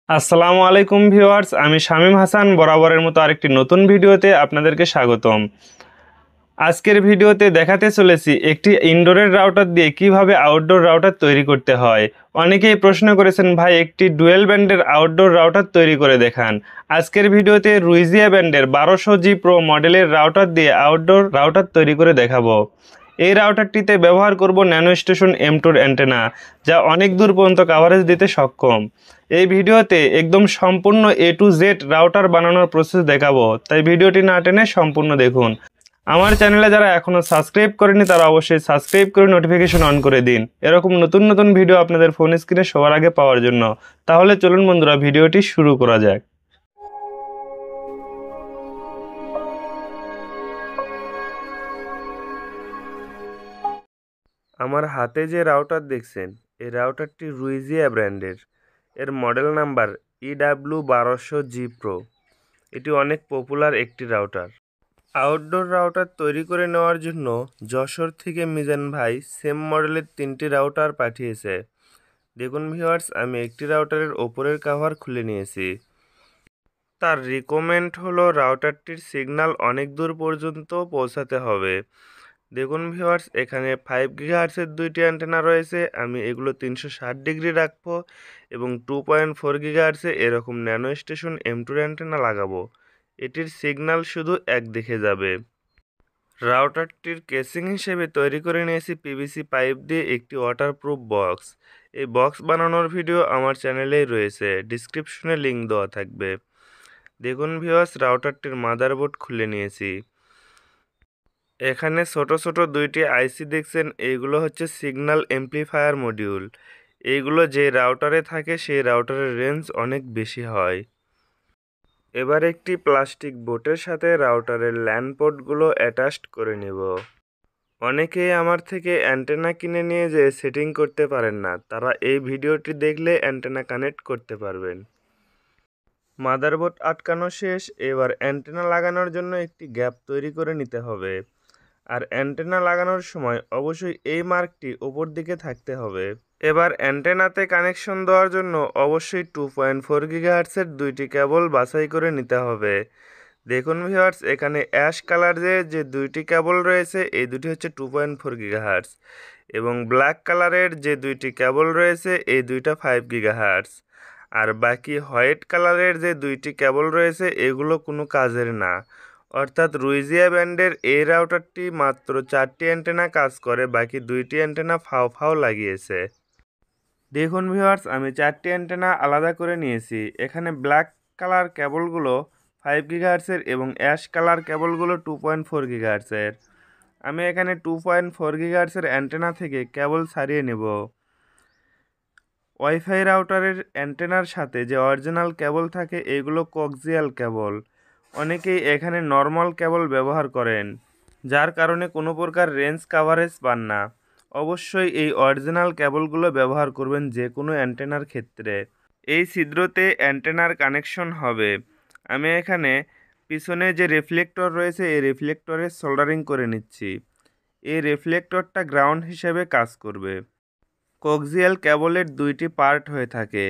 আসসালামু আলাইকুম ভিউয়ার্স, আমি শামীম হাসান বরাবরের মতো আরেকটি নতুন ভিডিওতে আপনাদেরকে স্বাগতম। আজকের ভিডিওতে দেখাতে চলেছি একটি ইনডোরের রাউটার দিয়ে কিভাবে আউটডোর রাউটার তৈরি করতে হয়। অনেকেই প্রশ্ন করেছেন, ভাই একটি ডুয়েল ব্যান্ডের আউটডোর রাউটার তৈরি করে দেখান। আজকের ভিডিওতে রুইজিয়া ব্যান্ডের 1200G প্রো মডেলের রাউটার দিয়ে আউটডোর রাউটার তৈরি করে দেখাবো। এই রাউটারটিতে ব্যবহার করব ন্যানো স্টেশন M2 অ্যান্টেনা, যা অনেক দূর পর্যন্ত কাভারেজ দিতে সক্ষম। এই ভিডিওতে একদম সম্পূর্ণ A to Z রাউটার বানানোর প্রসেস দেখাবো, তাই ভিডিওটি না টেনে সম্পূর্ণ দেখুন। আমার চ্যানেলে যারা এখনও সাবস্ক্রাইব করেনি তারা অবশ্যই সাবস্ক্রাইব করে নোটিফিকেশন অন করে দিন, এরকম নতুন নতুন ভিডিও আপনাদের ফোন স্ক্রিনে সবার আগে পাওয়ার জন্য। তাহলে চলুন বন্ধুরা, ভিডিওটি শুরু করা যাক। আমার হাতে যে রাউটার দেখছেন, এই রাউটারটি রুইজিয়া ব্র্যান্ডের। এর মডেল নাম্বার EW1200G Pro। এটি অনেক পপুলার একটি রাউটার। আউটডোর রাউটার তৈরি করে নেওয়ার জন্য যশোর থেকে মিজান ভাই সেম মডেলের 3টি রাউটার পাঠিয়েছে। দেখুন ভিউয়ার্স, আমি একটি রাউটারের ওপরের কভার খুলে নিয়েছি। তার রিকমেন্ড হলো রাউটারটির সিগন্যাল অনেক দূর পর্যন্ত পৌঁছাতে হবে। দেখুন ভিউয়ার্স, এখানে 5 GHz-এর 2টি অ্যান্টেনা রয়েছে। আমি এগুলো 360 ডিগ্রি রাখবো এবং 2.4 GHz-এ এরকম ন্যানো স্টেশন M2 অ্যান্টেনা লাগাবো। এটির সিগন্যাল শুধু একদিকে যাবে। রাউটারটির কেসিং হিসেবে তৈরি করে নিয়েছি PVC পাইপ দিয়ে একটি ওয়াটারপ্রুফ বক্স। এই বক্স বানানোর ভিডিও আমার চ্যানেলেই রয়েছে, ডিসক্রিপশনে লিঙ্ক দেওয়া থাকবে। দেখুন ভিউয়ার্স, রাউটারটির মাদারবোর্ড খুলে নিয়েছি। এখানে ছোট ছোট 2টি আইসি দেখছেন, এইগুলো হচ্ছে সিগন্যাল এমপ্লিফায়ার মডিউল। এইগুলো যে রাউটারে থাকে সেই রাউটারের রেঞ্জ অনেক বেশি হয়। এবার একটি প্লাস্টিক বোর্ডের সাথে রাউটারের ল্যান পোর্টগুলো অ্যাটাচড করে নেব। অনেকেই আমার থেকে অ্যান্টেনা কিনে নিয়ে যেয়ে সেটিং করতে পারেন না, তারা এই ভিডিওটি দেখলে অ্যান্টেনা কানেক্ট করতে পারবেন। মাদারবোর্ড আটকানো শেষ। এবার অ্যান্টেনা লাগানোর জন্য একটি গ্যাপ তৈরি করে নিতে হবে। আর অ্যান্টেনা লাগানোর সময় অবশ্যই এই মার্কটি উপর দিকে থাকতে হবে। এবার অ্যান্টেনাতে কানেকশন দেওয়ার জন্য অবশ্যই 2.4 GHz-এর 2টি কেবল বাছাই করে নিতে হবে। দেখুন ভিউয়ার্স, এখানে অ্যাশ কালার যে 2টি কেবল রয়েছে, এই দুটি হচ্ছে 2.4 GHz, এবং ব্ল্যাক কালারের যে 2টি কেবল রয়েছে, এই দুইটা 5 GHz। আর বাকি হোয়াইট কালারের যে 2টি কেবল রয়েছে, এগুলো কোনো কাজের না। অর্থাৎ রুইজিয়া ব্যান্ডের এই রাউটারটি মাত্র 4টি অ্যান্টেনা কাজ করে, বাকি 2টি অ্যান্টেনা ফাও ফাও লাগিয়েছে। দেখুন ভিউয়ার্স, আমি 4টি অ্যান্টেনা আলাদা করে নিয়েছি। এখানে ব্ল্যাক কালার কেবলগুলো 5 GHz-এর এবং অ্যাশ কালার কেবলগুলো 2.4 GHz-এর। আমি এখানে 2.4 GHz-এর অ্যান্টেনা থেকে কেবল ছাড়িয়ে নেব। ওয়াইফাই রাউটারের অ্যান্টেনার সাথে যে অরিজিনাল কেবল থাকে, এগুলো কোক্সিয়াল কেবল। অনেকেই এখানে নর্মাল কেবল ব্যবহার করেন, যার কারণে কোনো প্রকার রেঞ্জ কাভারেজ পান না। অবশ্যই এই অরিজিনাল কেবলগুলো ব্যবহার করবেন যে কোনো অ্যান্টেনার ক্ষেত্রে। এই ছিদ্রতে অ্যান্টেনার কানেকশন হবে। আমি এখানে পিছনে যে রিফ্লেক্টর রয়েছে, এই রিফ্লেক্টরে সোল্ডারিং করে নিচ্ছি। এই রিফ্লেক্টরটা গ্রাউন্ড হিসেবে কাজ করবে। কোক্সিয়াল কেবলের 2টি পার্ট হয়ে থাকে।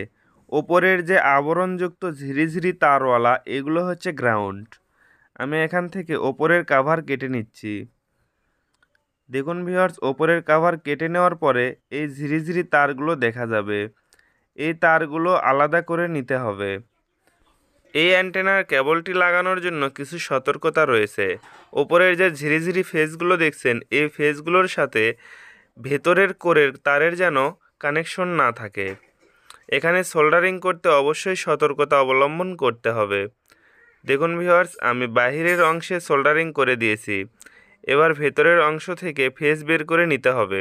ওপরের যে আবরণযুক্ত ঝিরিঝিরি তারওয়ালা, এগুলো হচ্ছে গ্রাউন্ড। আমি এখান থেকে ওপরের কাভার কেটে নিচ্ছি। দেখুন ভিউয়ার্স, ওপরের কাভার কেটে নেওয়ার পরে এই ঝিরিঝিরি তারগুলো দেখা যাবে। এই তারগুলো আলাদা করে নিতে হবে। এই অ্যান্টেনার কেবলটি লাগানোর জন্য কিছু সতর্কতা রয়েছে। ওপরের যে ঝিরিঝিরি ফেসগুলো দেখছেন, এই ফেসগুলোর সাথে ভেতরের কোরের তারের যেন কানেকশন না থাকে। এখানে সোল্ডারিং করতে অবশ্যই সতর্কতা অবলম্বন করতে হবে। দেখুন ভিউয়ার্স, আমি বাহিরের অংশে সোল্ডারিং করে দিয়েছি। এবার ভেতরের অংশ থেকে ফেস বের করে নিতে হবে।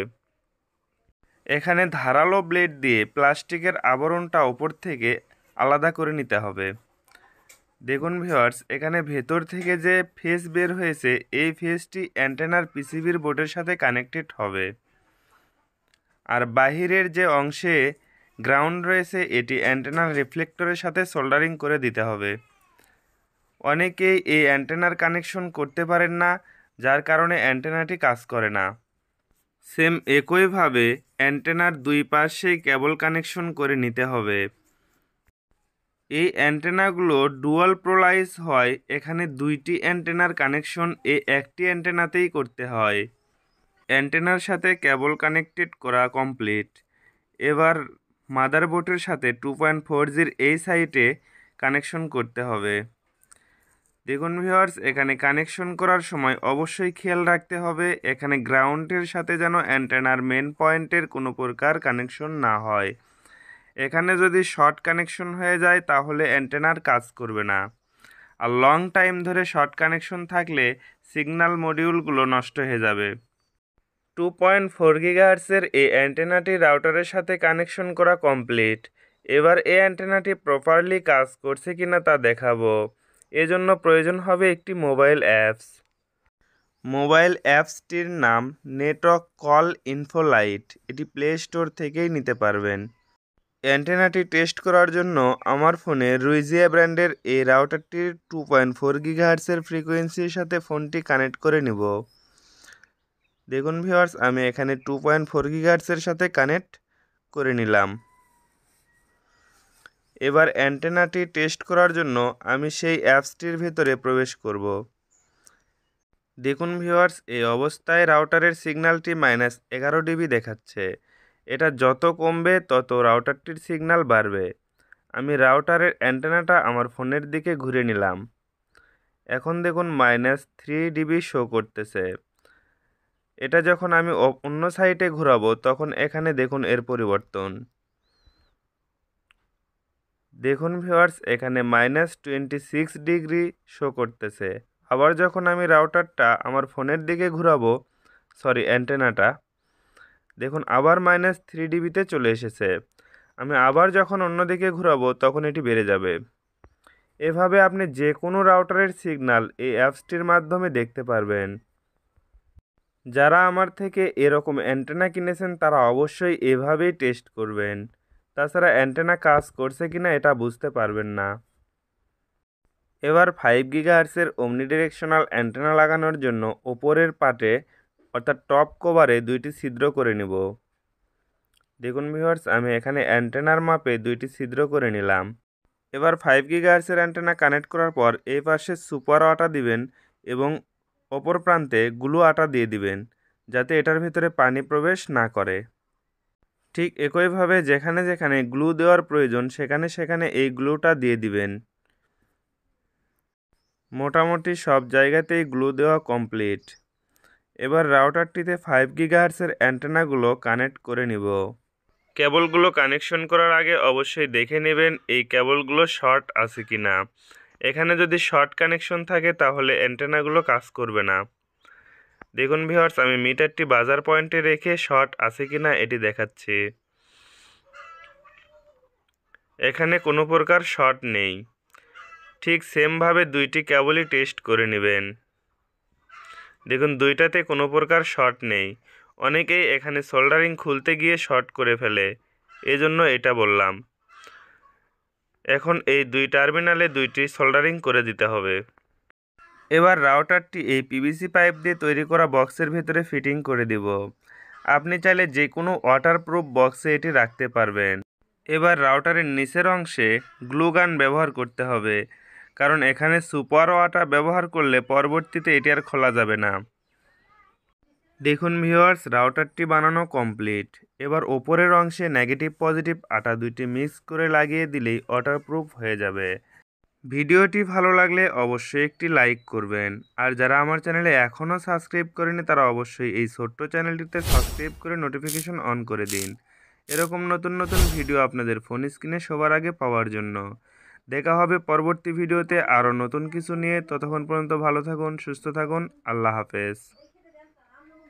এখানে ধারালো ব্লেড দিয়ে প্লাস্টিকের আবরণটা ওপর থেকে আলাদা করে নিতে হবে। দেখুন ভিউয়ার্স, এখানে ভেতর থেকে যে ফেস বের হয়েছে, এই ফেসটি অ্যান্টেনার পিসিবির বোর্ডের সাথে কানেক্টেড হবে। আর বাহিরের যে অংশে গ্রাউন্ড রয়েছে, এটি অ্যান্টেনার রিফ্লেক্টরের সাথে সোল্ডারিং করে দিতে হবে। অনেকেই এই অ্যান্টেনার কানেকশন করতে পারেন না, যার কারণে অ্যান্টেনাটি কাজ করে না। সেম একইভাবে অ্যান্টেনার 2 পাশেই কেবল কানেকশন করে নিতে হবে। এই অ্যান্টেনাগুলো ডুয়াল পোলারাইজ হয়। এখানে দুইটি অ্যান্টেনার কানেকশন একটি অ্যান্টেনাতেই করতে হয়। অ্যান্টেনার সাথে কেবল কানেক্টেড করা কমপ্লিট। এবার মাদারবোর্ডের সাথে 2.4Gর এই সাইটে কানেকশন করতে হবে। দেখুন ভিউয়ার্স, এখানে কানেকশন করার সময় অবশ্যই খেয়াল রাখতে হবে এখানে গ্রাউন্ডের সাথে যেন অ্যান্টেনার মেন পয়েন্টের কোনো প্রকার কানেকশন না হয়। এখানে যদি শর্ট কানেকশন হয়ে যায় তাহলে অ্যান্টেনার কাজ করবে না। আর লং টাইম ধরে শর্ট কানেকশন থাকলে সিগন্যাল মডিউলগুলো নষ্ট হয়ে যাবে। 2.4 গিগাহার্টসের এই অ্যান্টেনাটি রাউটারের সাথে কানেকশন করা কমপ্লিট। এবার এই অ্যান্টেনাটি প্রপারলি কাজ করছে কিনা তা দেখাবো। এজন্য প্রয়োজন হবে একটি মোবাইল অ্যাপস। মোবাইল অ্যাপসটির নাম নেটওয়ার্ক কল ইনফো লাইট। এটি প্লে স্টোর থেকেই নিতে পারবেন। অ্যান্টেনাটি টেস্ট করার জন্য আমার ফোনে রুইজিয়া ব্র্যান্ডের এই রাউটারটির 2.4 গিগাহার্টসের ফ্রিকোয়েন্সির সাথে ফোনটি কানেক্ট করে নিব। দেখুন ভিউয়ার্স, আমি এখানে 2.4 গিগাহার্টসের সাথে কানেক্ট করে নিলাম। এবার অ্যান্টেনাটি টেস্ট করার জন্য আমি সেই অ্যাপসটির ভেতরে প্রবেশ করব। দেখুন ভিউয়ার্স, এই অবস্থায় রাউটারের সিগন্যালটি -11 ডিবি দেখাচ্ছে। এটা যত কমবে তত রাউটারটির সিগন্যাল বাড়বে। আমি রাউটারের অ্যান্টেনাটা আমার ফোনের দিকে ঘুরে নিলাম। এখন দেখুন -3 ডিবি শো করতেছে। এটা যখন আমি অন্য সাইটে ঘোরাবো তখন এখানে দেখুন এর পরিবর্তন। দেখুন ভিউয়ার্স, এখানে -26 ডিগ্রি শো করতেছে। আবার যখন আমি রাউটারটা আমার ফোনের দিকে ঘোরাবো, অ্যান্টেনাটা দেখুন আবার -3 ডিবিতে চলে এসেছে। আমি আবার যখন অন্যদিকে ঘোরাবো তখন এটি বেড়ে যাবে। এভাবে আপনি যে কোনো রাউটারের সিগন্যাল এই অ্যাপসটির মাধ্যমে দেখতে পারবেন। যারা আমার থেকে এরকম অ্যান্টেনা কিনেছেন তারা অবশ্যই এভাবেই টেস্ট করবেন। তাছাড়া অ্যান্টেনা কাজ করছে কিনা এটা বুঝতে পারবেন না। এবার 5 গিগাহার্টসের ওমনিডিরেকশনাল অ্যান্টেনা লাগানোর জন্য ওপরের পাটে অর্থাৎ টপ কভারে 2টি ছিদ্র করে নিব। দেখুন ভিউয়ার্স, আমি এখানে অ্যান্টেনার মাপে 2টি ছিদ্র করে নিলাম। এবার 5 গিগাহার্টসের অ্যান্টেনা কানেক্ট করার পর এই পাশে সুপার আটা দিবেন এবং অপর প্রান্তে গ্লু আটা দিয়ে দিবেন যাতে এটার ভিতরে পানি প্রবেশ না করে। ঠিক একইভাবে যেখানে যেখানে গ্লু দেওয়ার প্রয়োজন সেখানে সেখানে এই গ্লুটা দিয়ে দিবেন। মোটামুটি সব জায়গাতেই গ্লু দেওয়া কমপ্লিট। এবার রাউটারটিতে 5 গিগাহার্টসের অ্যান্টেনাগুলো কানেক্ট করে নিব। কেবলগুলো কানেকশন করার আগে অবশ্যই দেখে নেবেন এই কেবলগুলো শর্ট আছে কি না। এখানে যদি শর্ট কানেকশন থাকে তাহলে অ্যান্টেনাগুলো কাজ করবে না। দেখুন ভিউয়ার্স, আমি মিটারটি বাজার পয়েন্টে রেখে শর্ট আছে কি না এটি দেখাচ্ছি। এখানে কোনো প্রকার শর্ট নেই। ঠিক সেমভাবে 2টি কেবলই টেস্ট করে নেবেন। দেখুন দুইটাতে কোনো প্রকার শর্ট নেই। অনেকেই এখানে সোল্ডারিং খুলতে গিয়ে শর্ট করে ফেলে, এজন্য এটা বললাম। এখন এই 2 টার্মিনালে 2টি সোল্ডারিং করে দিতে হবে। এবার রাউটারটি এই পিভিসি পাইপ দিয়ে তৈরি করা বক্সের ভেতরে ফিটিং করে দিব। আপনি চাইলে যে কোনো ওয়াটারপ্রুফ বক্সে এটি রাখতে পারবেন। এবার রাউটারের নিচের অংশে গ্লু গান ব্যবহার করতে হবে, কারণ এখানে সুপার আটা ব্যবহার করলে পরবর্তীতে এটি আর খোলা যাবে না। দেখুন ভিউয়ার্স, রাউটারটি বানানো কমপ্লিট। এবার ওপরের অংশে নেগেটিভ পজিটিভ আটা 2টি মিক্স করে লাগিয়ে দিলেই ওয়াটারপ্রুফ হয়ে যাবে। ভিডিওটি ভালো লাগলে অবশ্যই একটি লাইক করবেন। আর যারা আমার চ্যানেলে এখনও সাবস্ক্রাইব করেনি তারা অবশ্যই এই ছোট্ট চ্যানেলটিতে সাবস্ক্রাইব করে নোটিফিকেশন অন করে দিন, এরকম নতুন নতুন ভিডিও আপনাদের ফোন স্ক্রিনে সবার আগে পাওয়ার জন্য। দেখা হবে পরবর্তী ভিডিওতে আরও নতুন কিছু নিয়ে। ততক্ষণ পর্যন্ত ভালো থাকুন, সুস্থ থাকুন। আল্লাহ হাফেজ।